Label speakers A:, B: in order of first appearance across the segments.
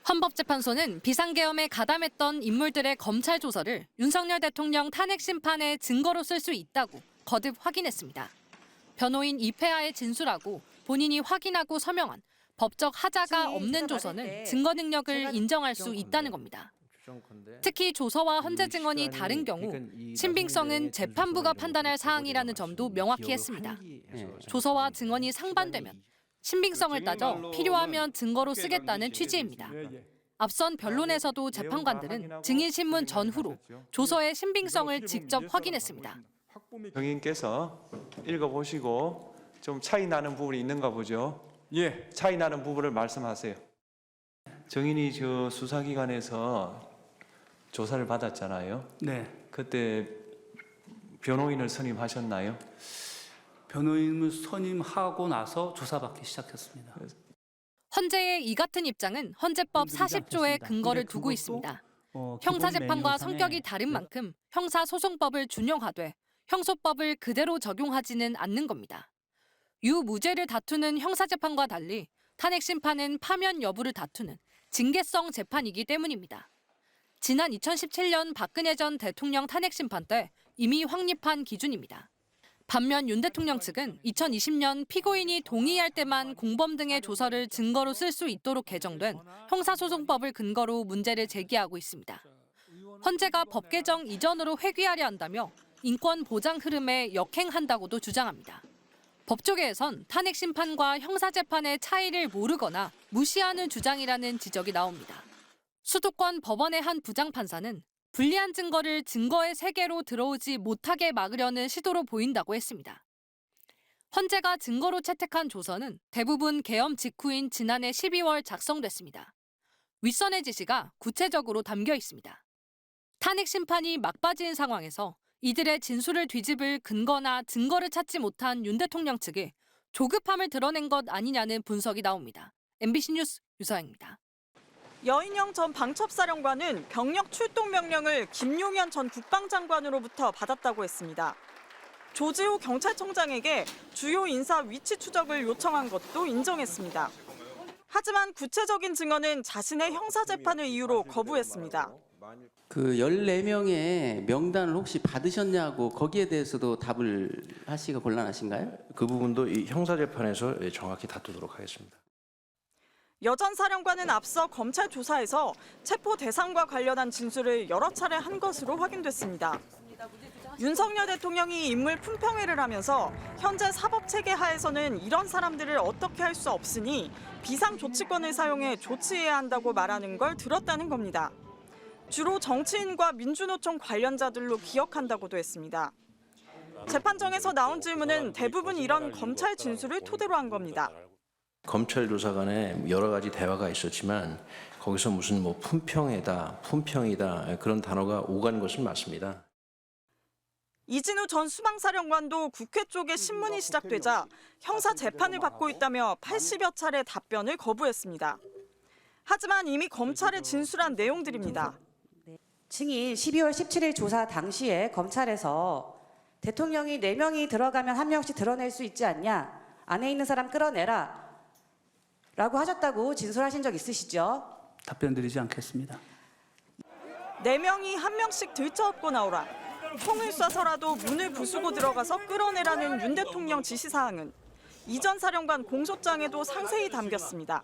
A: 헌법재판소는 비상계엄에 가담했던 인물들의 검찰 조서를 윤석열 대통령 탄핵 심판의 증거로 쓸 수 있다고 거듭 확인했습니다. 변호인 이패하의 진술하고 본인이 확인하고 서명한 법적 하자가 없는 조서는 증거 능력을 인정할 수 있다는 겁니다. 특히 조서와 헌재 증언이 다른 경우 신빙성은 재판부가 판단할 사항이라는 점도 명확히 했습니다. 조서와 증언이 상반되면 신빙성을 따져 필요하면 증거로 쓰겠다는 취지입니다. 앞선 변론에서도 재판관들은 증인신문 전후로 조서의 신빙성을 직접 확인했습니다.
B: 증인께서 읽어보시고 좀 차이 나는 부분이 있는가 보죠? 예. 차이 나는 부분을 말씀하세요. 증인이 저 수사기관에서 조사를 받았잖아요.
C: 네.
B: 그때 변호인을 선임하셨나요?
C: 변호인을 선임하고 나서 조사받기 시작했습니다.
A: 헌재의 이 같은 입장은 헌재법 40조의 근거를 두고 있습니다. 형사재판과 성격이 다른 만큼 형사소송법을 준용하되 형소법을 그대로 적용하지는 않는 겁니다. 유무죄를 다투는 형사재판과 달리 탄핵심판은 파면 여부를 다투는 징계성 재판이기 때문입니다. 지난 2017년 박근혜 전 대통령 탄핵심판 때 이미 확립한 기준입니다. 반면 윤 대통령 측은 2020년 피고인이 동의할 때만 공범 등의 조서를 증거로 쓸 수 있도록 개정된 형사소송법을 근거로 문제를 제기하고 있습니다. 헌재가 법 개정 이전으로 회귀하려 한다며 인권 보장 흐름에 역행한다고도 주장합니다. 법조계에선 탄핵 심판과 형사재판의 차이를 모르거나 무시하는 주장이라는 지적이 나옵니다. 수도권 법원의 한 부장판사는 불리한 증거를 증거의 세계로 들어오지 못하게 막으려는 시도로 보인다고 했습니다. 헌재가 증거로 채택한 조서는 대부분 계엄 직후인 지난해 12월 작성됐습니다. 윗선의 지시가 구체적으로 담겨 있습니다. 탄핵 심판이 막바지인 상황에서 이들의 진술을 뒤집을 근거나 증거를 찾지 못한 윤 대통령 측이 조급함을 드러낸 것 아니냐는 분석이 나옵니다. MBC 뉴스 유서영입니다.
D: 여인영 전 방첩사령관은 병력 출동 명령을 김용현 전 국방장관으로부터 받았다고 했습니다. 조지호 경찰청장에게 주요 인사 위치 추적을 요청한 것도 인정했습니다. 하지만 구체적인 증언은 자신의 형사재판을 이유로 거부했습니다.
E: 그 14명의 명단을 혹시 받으셨냐고 거기에 대해서도 답을 하시기가 곤란하신가요?
F: 그 부분도 이 형사재판에서 정확히 다투도록 하겠습니다.
D: 여 전 사령관은 앞서 검찰 조사에서 체포 대상과 관련한 진술을 여러 차례 한 것으로 확인됐습니다. 윤석열 대통령이 인물 품평회를 하면서 현재 사법체계 하에서는 이런 사람들을 어떻게 할 수 없으니 비상조치권을 사용해 조치해야 한다고 말하는 걸 들었다는 겁니다. 주로 정치인과 민주노총 관련자들로 기억한다고도 했습니다. 재판정에서 나온 질문은 대부분 이런 검찰 진술을 토대로 한 겁니다.
F: 검찰 조사 간에 여러 가지 대화가 있었지만 거기서 무슨 품평이다 그런 단어가 오간 것은 맞습니다.
D: 이진우 전 수방사령관도 국회 쪽에 신문이 시작되자 형사 재판을 받고 있다며 80여 차례 답변을 거부했습니다. 하지만 이미 검찰에 진술한 내용들입니다.
G: 증인 12월 17일 조사 당시에 검찰에서 대통령이 4명이 들어가면 1명씩 드러낼 수 있지 않냐, 안에 있는 사람 끌어내라 라고 하셨다고 진술하신 적 있으시죠?
C: 답변 드리지 않겠습니다.
D: 4명이 1명씩 들쳐업고 나오라. 총을 쏴서라도 문을 부수고 들어가서 끌어내라는 윤 대통령 지시사항은 이 전 사령관 공소장에도 상세히 담겼습니다.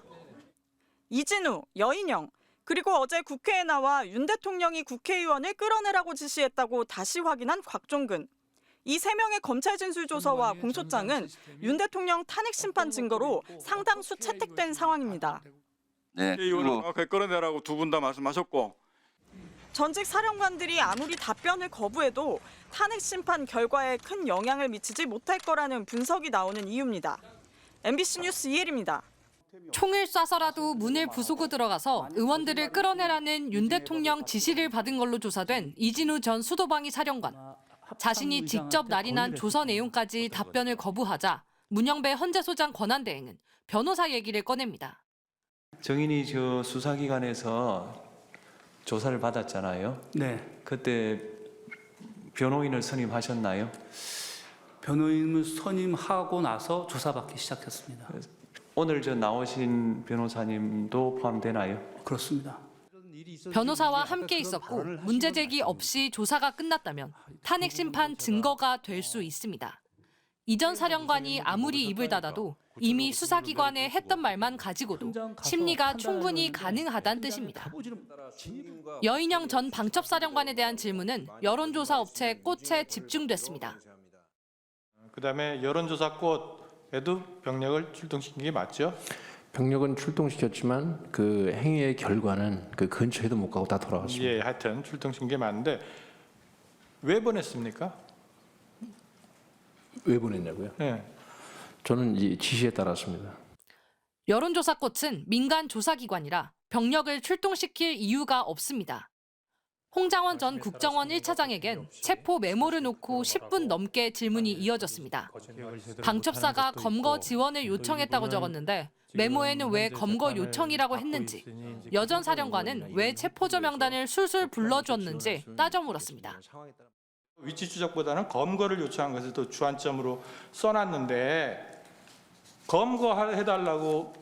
D: 이진우, 여인영, 그리고 어제 국회에 나와 윤 대통령이 국회의원을 끌어내라고 지시했다고 다시 확인한 곽종근. 이 3명의 검찰 진술 조서와 공소장은 윤 대통령 탄핵 심판 증거로 상당수 채택된 상황입니다.
H: 네. 의원을 정확하게 끌어내라고 두 분 다 말씀하셨고.
D: 전직 사령관들이 아무리 답변을 거부해도 탄핵 심판 결과에 큰 영향을 미치지 못할 거라는 분석이 나오는 이유입니다. MBC 뉴스 이혜리입니다.
A: 총을 쏴서라도 문을 부수고 들어가서 의원들을 끌어내라는 윤 대통령 지시를 받은 걸로 조사된 이진우 전 수도방위 사령관. 자신이 직접 날인한 조서 내용까지 답변을 거부하자 문영배 헌재소장 권한대행은 변호사 얘기를 꺼냅니다.
B: 증인이 저 수사기관에서 조사를 받았잖아요.
C: 네.
B: 그때 변호인을 선임하셨나요?
C: 변호인을 선임하고 나서 조사받기 시작했습니다.
B: 오늘 저 나오신 변호사님도 포함되나요?
C: 그렇습니다.
A: 변호사와 함께 있었고 문제 제기 없이 조사가 끝났다면 탄핵 심판 증거가 될 수 있습니다. 이전 사령관이 아무리 입을 닫아도 이미 수사기관에 했던 말만 가지고도 심리가 충분히 가능하다는 뜻입니다. 여인영 전 방첩사령관에 대한 질문은 여론조사 업체 꽃에 집중됐습니다.
I: 그다음에 여론조사 꽃에도 병력을 출동시킨 게 맞죠?
F: 병력은 출동시켰지만 그 행위의 결과는 그 근처에도 못 가고 다 돌아왔습니다.
I: 예, 하여튼 출동시킨 게 맞는데 왜 보냈습니까?
F: 왜 보냈냐고요?
I: 예.
F: 저는 이 지시에 따랐습니다.
A: 여론조사 꽃은 민간 조사기관이라 병력을 출동시킬 이유가 없습니다. 홍장원 전 국정원 1차장에겐 체포 메모를 놓고 10분 넘게 질문이 이어졌습니다. 방첩사가 검거 지원을 요청했다고 적었는데 메모에는 왜 검거 요청이라고 했는지, 여 전 사령관은 왜 체포조 명단을 술술 불러주었는지 따져 물었습니다.
I: 위치 추적보다는 검거를 요청한 것을 더 주안점으로 써놨는데 검거해달라고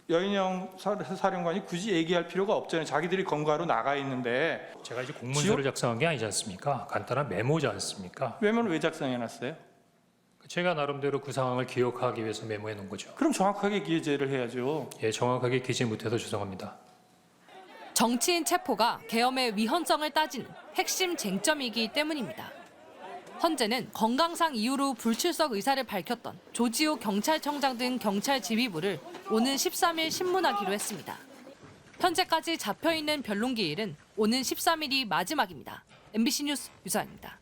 I: 여인영 사령관이 굳이 얘기할 필요가 없잖아요. 자기들이 검거하러 나가 있는데.
J: 제가 이제 공문서를 작성한 게 아니지 않습니까? 간단한 메모지 않습니까?
I: 메모를 왜 작성해놨어요?
J: 제가 나름대로 그 상황을 기억하기 위해서 메모해 놓은 거죠.
I: 그럼 정확하게 기재를 해야죠.
J: 예, 정확하게 기재 못해서 죄송합니다.
A: 정치인 체포가 계엄의 위헌성을 따지는 핵심 쟁점이기 때문입니다. 헌재는 건강상 이유로 불출석 의사를 밝혔던 조지호 경찰청장 등 경찰 지휘부를 오는 13일 신문하기로 했습니다. 현재까지 잡혀있는 변론기일은 오는 13일이 마지막입니다. MBC 뉴스 유서연입니다.